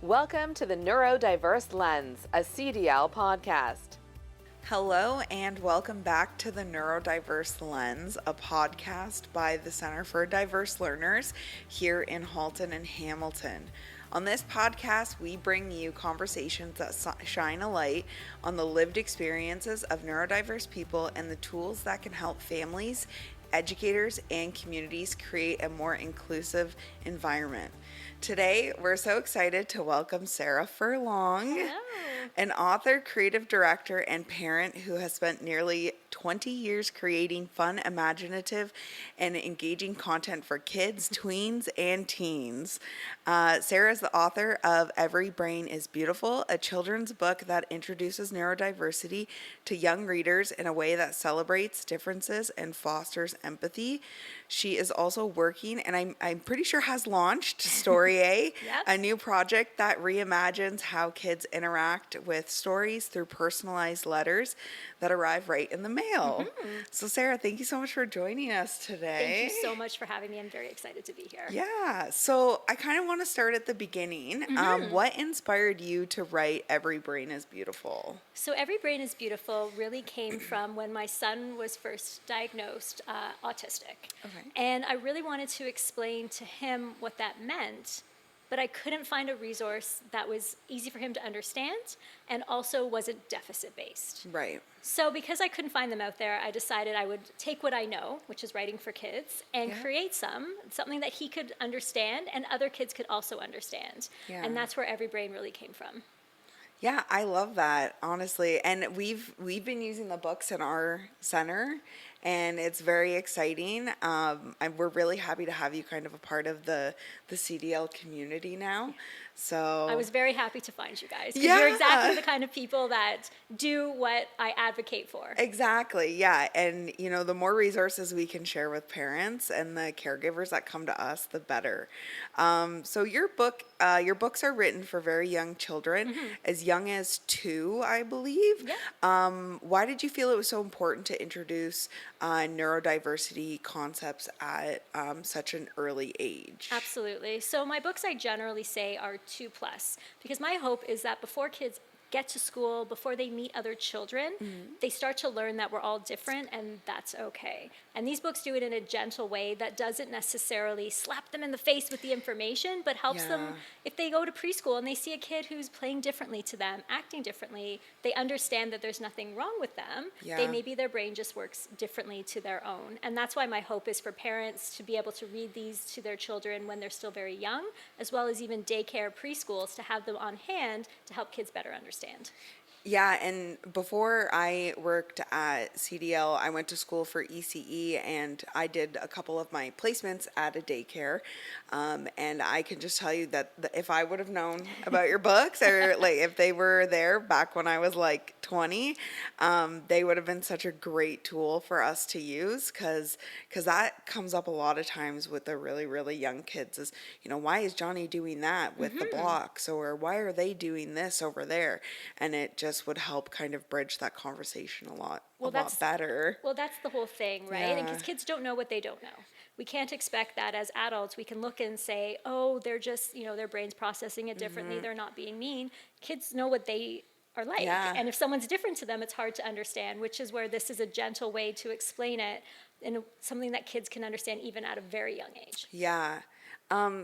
Welcome to the Neurodiverse Lens, a CDL podcast. Hello and welcome back to the Neurodiverse Lens, a podcast by the Center for Diverse Learners here in Halton and Hamilton. On this podcast, we bring you conversations that shine a light on the lived experiences of neurodiverse people and the tools that can help families, educators, and communities create a more inclusive environment. Today, we're so excited to welcome Sarah Furlong, an author, creative director, and parent who has spent nearly 20 years creating fun, imaginative, and engaging content for kids, tweens, and teens. Sarah is the author of Every Brain is Beautiful, a children's book that introduces neurodiversity to young readers in a way that celebrates differences and fosters empathy. She is also working, and I'm pretty sure has launched StoryA, a new project that reimagines how kids interact with stories through personalized letters that arrive right in the mail. So Sarah, thank you so much for joining us today. Thank you so much for having me. I'm very excited to be here. Yeah, so I kind of want to start at the beginning. What inspired you to write Every Brain is Beautiful? So Every Brain is Beautiful really came from when my son was first diagnosed autistic. Okay. And I really wanted to explain to him what that meant, but I couldn't find a resource that was easy for him to understand and also wasn't deficit-based. Right. So because I couldn't find them out there, I decided I would take what I know, which is writing for kids, and create something that he could understand and other kids could also understand. Yeah. And that's where Every Brain really came from. Yeah, I love that, honestly. And we've been using the books in our center, and it's very exciting. We're really happy to have you kind of a part of the CDL community now. So I was very happy to find you guys, because you're exactly the kind of people that do what I advocate for. Exactly, yeah. And, the more resources we can share with parents and the caregivers that come to us, the better. So your books are written for very young children, as young as 2, I believe. Yeah. Why did you feel it was so important to introduce neurodiversity concepts at such an early age? Absolutely. So my books, I generally say, are 2+, because my hope is that before kids get to school, before they meet other children, they start to learn that we're all different and that's okay. And these books do it in a gentle way that doesn't necessarily slap them in the face with the information, but helps them, if they go to preschool and they see a kid who's playing differently to them, acting differently, they understand that there's nothing wrong with them. Maybe their brain just works differently to their own. And that's why my hope is for parents to be able to read these to their children when they're still very young, as well as even daycare, preschools, to have them on hand to help kids better understand. Yeah, and before I worked at CDL, I went to school for ECE, and I did a couple of my placements at a daycare. And I can just tell you that if I would have known about your books, or like if they were there back when I was like 20, they would have been such a great tool for us to use, because that comes up a lot of times with the really, really young kids is, why is Johnny doing that with the blocks, or why are they doing this over there? And it just would help kind of bridge that conversation a lot better. Well, that's the whole thing, right? And because kids don't know what they don't know. We can't expect that as adults. We can look and say, oh, they're just, their brain's processing it differently. They're not being mean. Kids know what they are like. And if someone's different to them, it's hard to understand, which is where this is a gentle way to explain it in something that kids can understand even at a very young age. Yeah.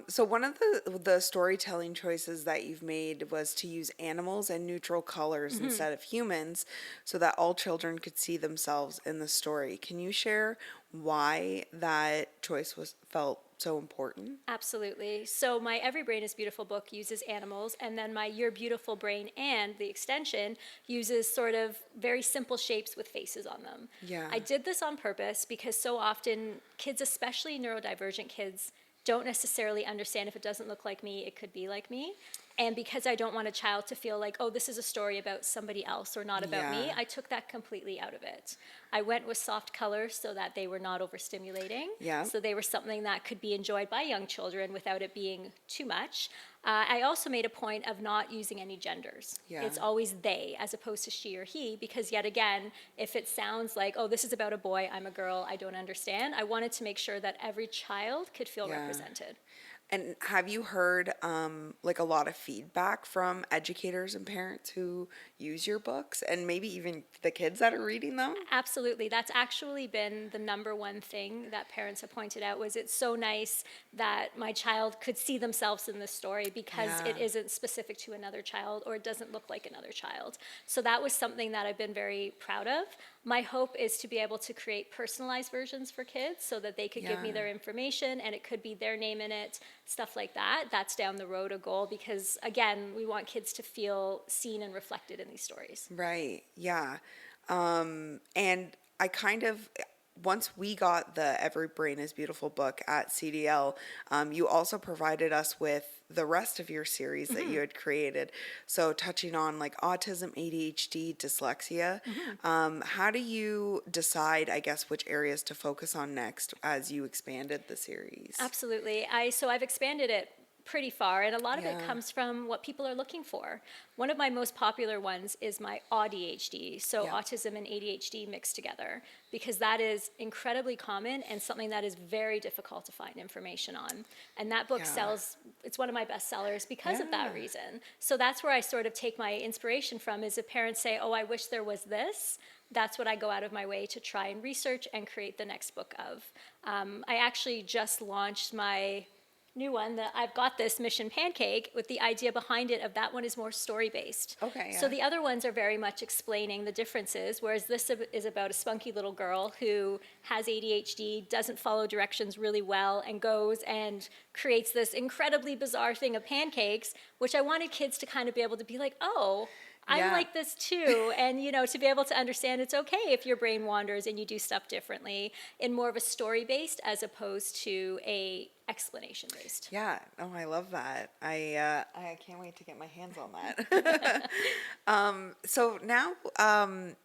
So one of the storytelling choices that you've made was to use animals and neutral colors instead of humans, so that all children could see themselves in the story. Can you share why that choice felt so important? Absolutely. So my Every Brain is Beautiful book uses animals, and then my Your Beautiful Brain and the extension uses sort of very simple shapes with faces on them. Yeah. I did this on purpose because so often kids, especially neurodivergent kids, don't necessarily understand if it doesn't look like me, it could be like me. And because I don't want a child to feel like, oh, this is a story about somebody else or not about me, I took that completely out of it. I went with soft colors so that they were not overstimulating. So they were something that could be enjoyed by young children without it being too much. I also made a point of not using any genders. It's always they as opposed to she or he, because yet again, if it sounds like, oh, this is about a boy, I'm a girl, I don't understand, I wanted to make sure that every child could feel represented. And have you heard like a lot of feedback from educators and parents who use your books, and maybe even the kids that are reading them? Absolutely. That's actually been the number one thing that parents have pointed out was it's so nice that my child could see themselves in this story because it Yeah. isn't specific to another child or it doesn't look like another child. So that was something that I've been very proud of. My hope is to be able to create personalized versions for kids so that they could give me Yeah. their information and it could be their name in it, stuff like that. That's down the road a goal because, again, we want kids to feel seen and reflected in these stories. Right. Yeah. And I kind of, once we got the Every Brain is Beautiful book at CDL, you also provided us with the rest of your series that you had created. So touching on like autism, ADHD, dyslexia, how do you decide, I guess, which areas to focus on next as you expanded the series? Absolutely. So I've expanded it pretty far, and a lot of it Yeah. comes from what people are looking for. One of my most popular ones is my ADHD, so Yeah. autism and ADHD mixed together, because that is incredibly common and something that is very difficult to find information on. And that book Yeah. sells, it's one of my best sellers because of that Yeah. reason. So that's where I sort of take my inspiration from is if parents say, oh, I wish there was this, that's what I go out of my way to try and research and create the next book of. I actually just launched my new one that I've got this Mission Pancake with the idea behind it of that one is more story based. Okay, So yeah. the other ones are very much explaining the differences, whereas this is about a spunky little girl who has ADHD, doesn't follow directions really well, and goes and creates this incredibly bizarre thing of pancakes, which I wanted kids to kind of be able to be like, oh, I'm Yeah. like this too. And, to be able to understand it's okay if your brain wanders and you do stuff differently in more of a story based as opposed to a explanation based. Yeah, oh, I love that. I can't wait to get my hands on that. So now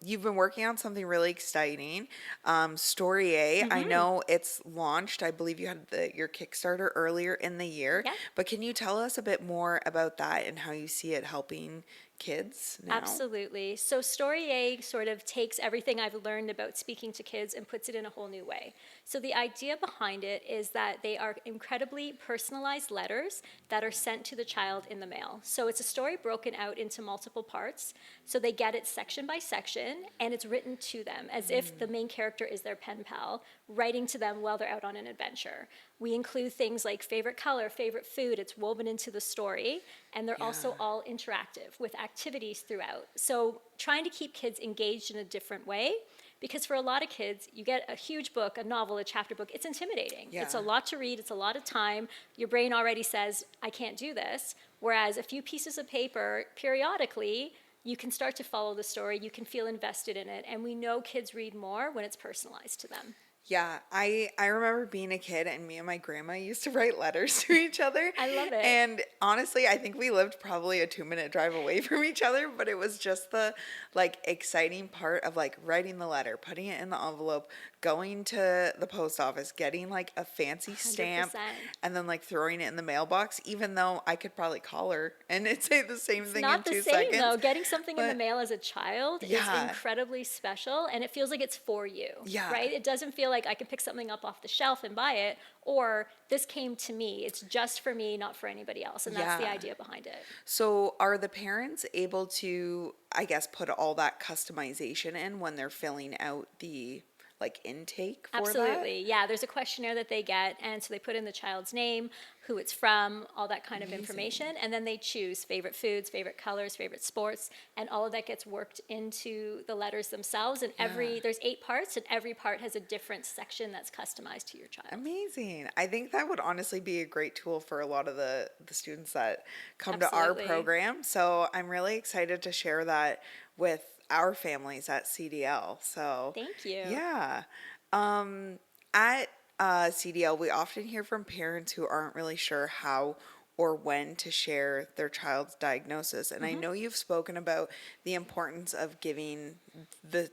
you've been working on something really exciting, StoryA. I know it's launched. I believe you had your Kickstarter earlier in the year. Yeah. But can you tell us a bit more about that and how you see it helping kids now? Absolutely. So StoryA sort of takes everything I've learned about speaking to kids and puts it in a whole new way. So the idea behind it is that they are incredibly personalized letters that are sent to the child in the mail. So it's a story broken out into multiple parts. So they get it section by section and it's written to them as if the main character is their pen pal, writing to them while they're out on an adventure. We include things like favorite color, favorite food. It's woven into the story. And they're also all interactive with activities throughout. So trying to keep kids engaged in a different way, because for a lot of kids, you get a huge book, a novel, a chapter book, it's intimidating. Yeah. It's a lot to read, it's a lot of time. Your brain already says, I can't do this. Whereas a few pieces of paper, periodically, you can start to follow the story, you can feel invested in it, and we know kids read more when it's personalized to them. Yeah, I remember being a kid and me and my grandma used to write letters to each other. I love it. And honestly, I think we lived probably a 2-minute drive away from each other, but it was just the like exciting part of like writing the letter, putting it in the envelope, going to the post office, getting like a fancy stamp, 100%. and then like throwing it in the mailbox, even though I could probably call her and it'd say the same thing Not in the 2 same seconds. though. Getting something in the but- mail as a child Yeah. is incredibly special, and it feels like it's for you. Yeah. Right? It doesn't feel like I can pick something up off the shelf and buy it, or this came to me. It's just for me, not for anybody else, and that's the Yeah. idea behind it. So are the parents able to, I guess, put all that customization in when they're filling out the like intake for that? Absolutely. Yeah, there's a questionnaire that they get, and so they put in the child's name, who it's from, all that kind of information, and then they choose favorite foods, favorite colors, favorite sports, and all of that gets worked into the letters themselves. And there's 8 parts, and every part has a different section that's customized to your child. Amazing. I think that would honestly be a great tool for a lot of the students that come to our Absolutely. program. So I'm really excited to share that with our families at CDL. So Thank you. Yeah. At CDL, we often hear from parents who aren't really sure how or when to share their child's diagnosis. And I know you've spoken about the importance of giving the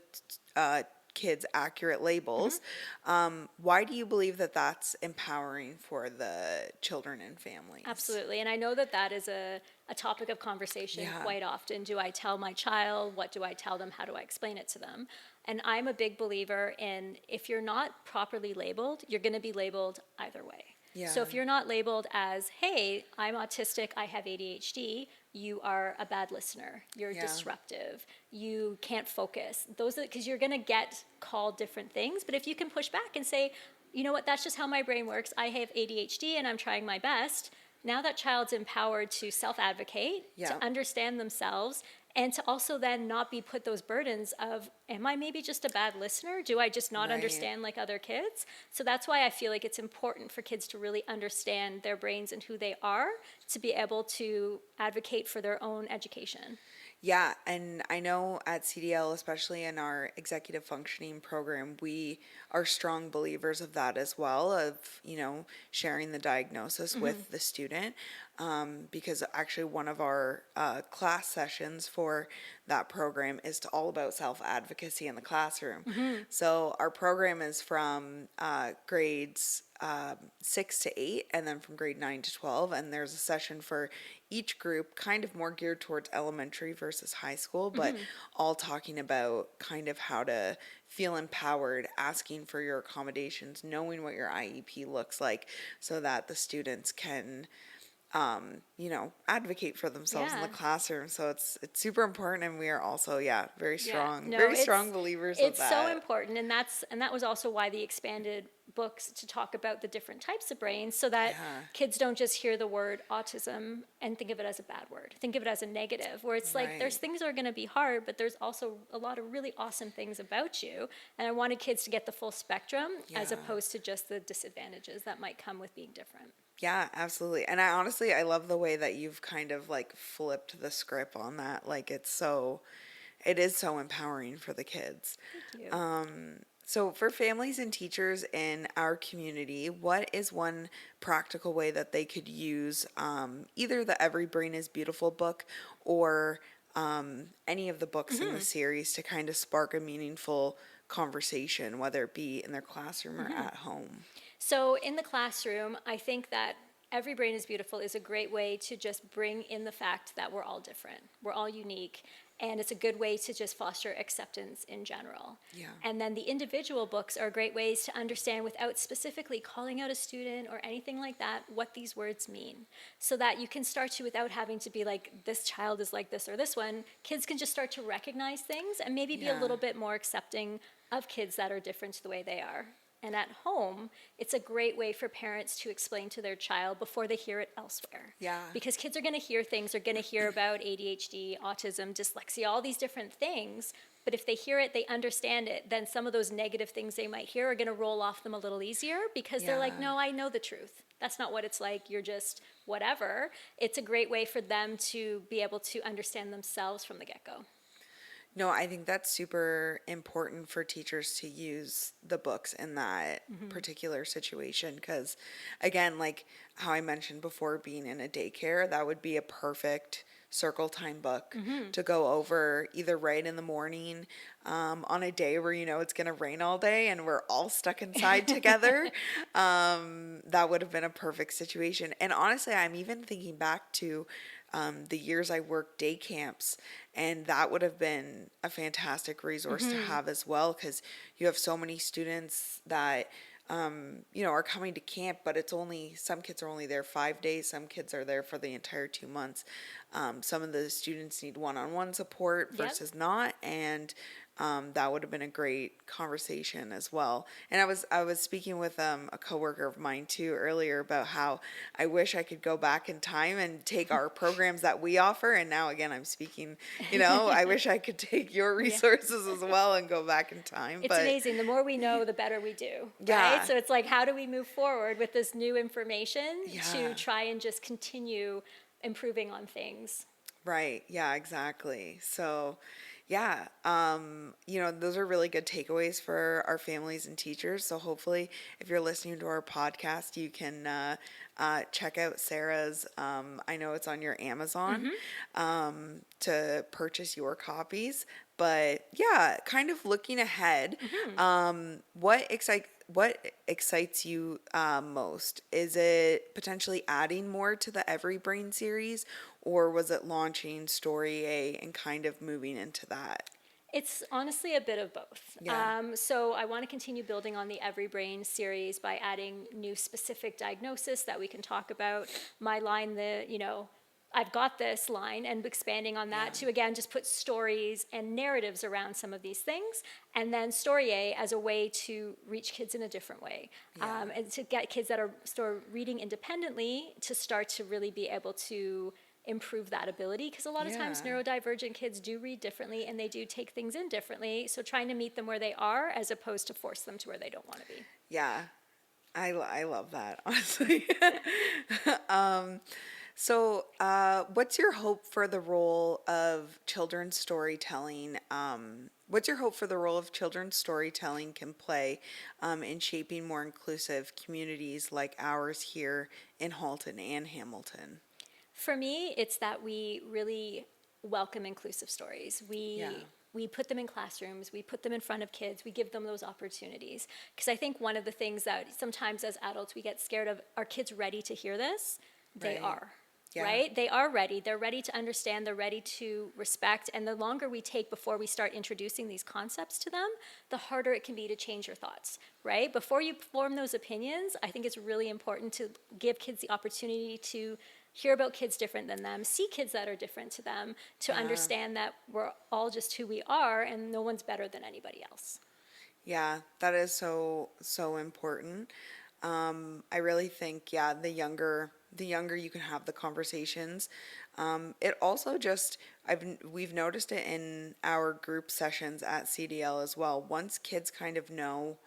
kids accurate labels. Why do you believe that that's empowering for the children and families? Absolutely. And I know that that is a topic of conversation Yeah. quite often. Do I tell my child? What do I tell them? How do I explain it to them? And I'm a big believer in if you're not properly labeled, you're going to be labeled either way. So Yeah. if you're not labeled as, hey, I'm autistic, I have ADHD, you are a bad listener, you're Yeah. disruptive, you can't focus. Those are, because you're going to get called different things. But if you can push back and say, you know what, that's just how my brain works. I have ADHD and I'm trying my best. Now that child's empowered to self-advocate, Yeah. to understand themselves, and to also then not be put those burdens of, am I maybe just a bad listener? Do I just not Right. understand like other kids? So that's why I feel like it's important for kids to really understand their brains and who they are, to be able to advocate for their own education. Yeah, and I know at CDL, especially in our executive functioning program, we are strong believers of that as well, of, sharing the diagnosis with the student. Because actually one of our class sessions for that program is all about self-advocacy in the classroom. So our program is from grades 6 to 8, and then from grade 9 to 12, and there's a session for each group, kind of more geared towards elementary versus high school, but all talking about kind of how to feel empowered, asking for your accommodations, knowing what your IEP looks like, so that the students can advocate for themselves in the Yeah. classroom. So it's super important, and we are also, very strong, No, very strong believers of it's that. so important, and that was also why the expanded books to talk about the different types of brains, so that Yeah. kids don't just hear the word autism and think of it as a bad word. Think of it as a negative, where it's like there's Right. things that are going to be hard, but there's also a lot of really awesome things about you. And I wanted kids to get the full spectrum, as Yeah. opposed to just the disadvantages that might come with being different. Yeah, absolutely. And I love the way that you've kind of like flipped the script on that. Like it is so empowering for the kids. Thank you. So for families and teachers in our community, what is one practical way that they could use either the Every Brain is Beautiful book or any of the books in the series to kind of spark a meaningful conversation, whether it be in their classroom or at home? So in the classroom, I think that Every Brain is Beautiful is a great way to just bring in the fact that we're all different, we're all unique, and it's a good way to just foster acceptance in general. Yeah. And then the individual books are great ways to understand, without specifically calling out a student or anything like that, what these words mean. So that you can start to, without having to be like, this child is like this or this one, kids can just start to recognize things and maybe be a Yeah. little bit more accepting of kids that are different the way they are. And at home, it's a great way for parents to explain to their child before they hear it elsewhere. Yeah. Because kids are going to hear things, they're going to hear about ADHD, autism, dyslexia, all these different things. But if they hear it, they understand it, then some of those negative things they might hear are going to roll off them a little easier, because they're like, Yeah. no, I know the truth. That's not what it's like. You're just whatever. It's a great way for them to be able to understand themselves from the get-go. No, I think that's super important for teachers to use the books in that particular situation. Because, again, like how I mentioned before, being in a daycare, that would be a perfect circle time book to go over either right in the morning on a day where it's going to rain all day and we're all stuck inside together. That would have been a perfect situation. And honestly, I'm even thinking back to the years I worked day camps, and that would have been a fantastic resource to have as well, because you have so many students that are coming to camp, but some kids are only there 5 days, some kids are there for the entire 2 months. Some of the students need one-on-one support versus not, and that would have been a great conversation as well. And I was speaking with a coworker of mine too earlier about how I wish I could go back in time and take our programs that we offer. And now again, I'm speaking, I wish I could take your resources as well and go back in time. It's amazing. The more we know, the better we do. Yeah. Right? So it's like, how do we move forward with this new information Yeah. to try and just continue improving on things? Right. Yeah, exactly. So, yeah, those are really good takeaways for our families and teachers. So hopefully, if you're listening to our podcast, you can check out Sarah's. I know it's on your Amazon to purchase your copies. But yeah, kind of looking ahead, what excites you most? Is it potentially adding more to the Every Brain series, or was it launching StoryA and kind of moving into that? It's honestly a bit of both. Yeah. So I want to continue building on the Every Brain series by adding new specific diagnosis that we can talk about. My line, I've got this line, and expanding on that to, again, just put stories and narratives around some of these things. And then StoryA as a way to reach kids in a different way. And to get kids that are reading independently to start to really be able to improve that ability, because a lot of times neurodivergent kids do read differently and they do take things in differently, so trying to meet them where they are as opposed to force them to where they don't want to be. I love that, honestly. So what's your hope for the role of children's storytelling? What's your hope for the role of children's storytelling can play in shaping more inclusive communities like ours here in Halton and Hamilton? For me, it's that we really welcome inclusive stories. We put them in classrooms, we put them in front of kids, we give them those opportunities. Because I think one of the things that sometimes as adults we get scared of, are kids ready to hear this? They are. Right? They are ready. They're ready to understand. They're ready to respect. And the longer we take before we start introducing these concepts to them, the harder it can be to change your thoughts, right? Before you form those opinions, I think it's really important to give kids the opportunity to hear about kids different than them, see kids that are different to them, to understand that we're all just who we are and no one's better than anybody else. Yeah, that is so important. I really think, the younger you can have the conversations. It also just, we've noticed it in our group sessions at CDL as well. Once kids kind of know,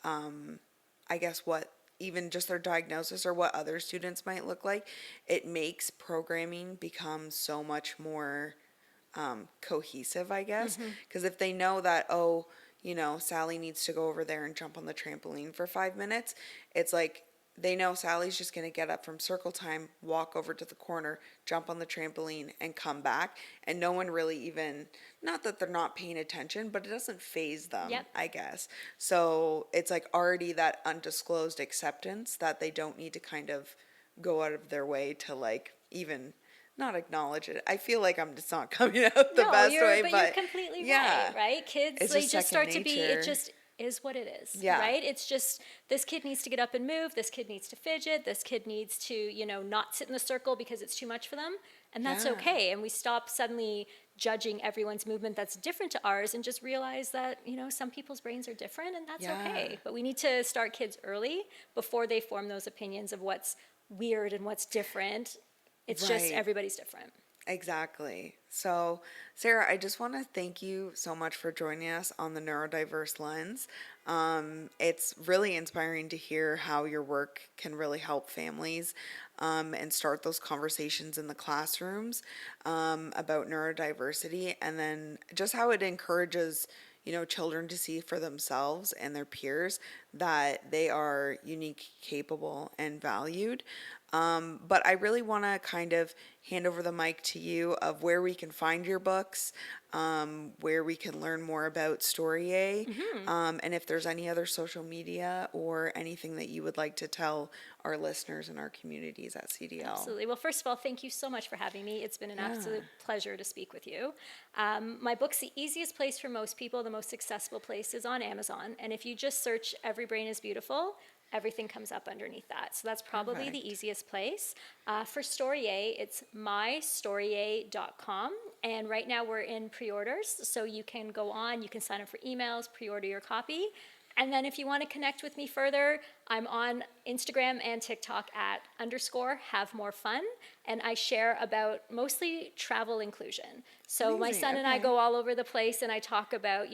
I guess what even just their diagnosis or what other students might look like, it makes programming become so much more cohesive, I guess. Because if they know that, Sally needs to go over there and jump on the trampoline for 5 minutes, it's like they know Sally's just going to get up from circle time, walk over to the corner, jump on the trampoline, and come back. And no one really even, not that they're not paying attention, but it doesn't faze them, I guess. So it's like already that undisclosed acceptance that they don't need to kind of go out of their way to like even not acknowledge it. I feel like I'm just not coming out the best way, but you're completely right? Kids, it's they just just start to be, it nature. just is what it is, right? It's just, this kid needs to get up and move, this kid needs to fidget, this kid needs to, not sit in the circle because it's too much for them, and that's okay. And we stop suddenly judging everyone's movement that's different to ours and just realize that, some people's brains are different and that's okay. But we need to start kids early before they form those opinions of what's weird and what's different. It's just everybody's different. Exactly. So, Sarah, I just want to thank you so much for joining us on the Neurodiverse Lens. It's really inspiring to hear how your work can really help families and start those conversations in the classrooms about neurodiversity, and then just how it encourages children to see for themselves and their peers that they are unique, capable, and valued. But I really want to kind of hand over the mic to you of where we can find your books, where we can learn more about StoryA, and if there's any other social media or anything that you would like to tell our listeners and our communities at CDL. Absolutely. Well, first of all, thank you so much for having me. It's been an absolute pleasure to speak with you. My book's the easiest place for most people. The most accessible place is on Amazon. And if you just search Every Brain is Beautiful, everything comes up underneath that. So that's probably the easiest place. For StoryA, it's mystorya.com. And right now we're in pre-orders. So you can go on, you can sign up for emails, pre-order your copy. And then if you want to connect with me further, I'm on Instagram and TikTok at _haveMoreFun. And I share about mostly travel inclusion. So my son and I go all over the place and I talk about,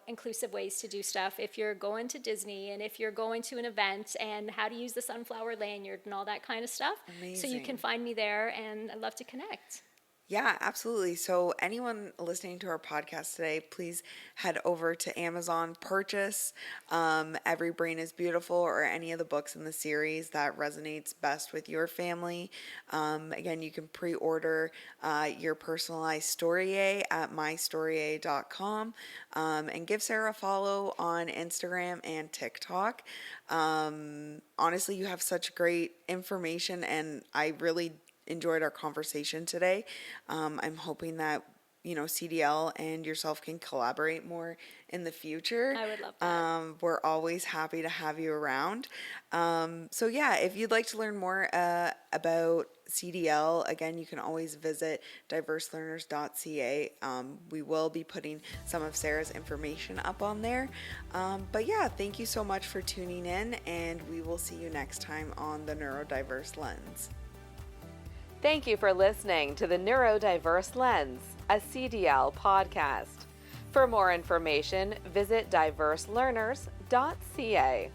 inclusive ways to do stuff. If you're going to Disney and if you're going to an event and how to use the sunflower lanyard and all that kind of stuff. So you can find me there and I'd love to connect. Yeah, absolutely. So anyone listening to our podcast today, please head over to Amazon, purchase Every Brain is Beautiful or any of the books in the series that resonates best with your family. Again, you can pre-order your personalized StoryA at mystorya.com, and give Sarah a follow on Instagram and TikTok. Honestly, you have such great information, and I really enjoyed our conversation today. I'm hoping that CDL and yourself can collaborate more in the future. I would love that. We're always happy to have you around. So yeah, if you'd like to learn more about CDL, again, you can always visit diverselearners.ca. We will be putting some of Sarah's information up on there. But yeah, thank you so much for tuning in, and we will see you next time on the Neurodiverse Lens. Thank you for listening to the Neurodiverse Lens, a CDL podcast. For more information, visit diverselearners.ca.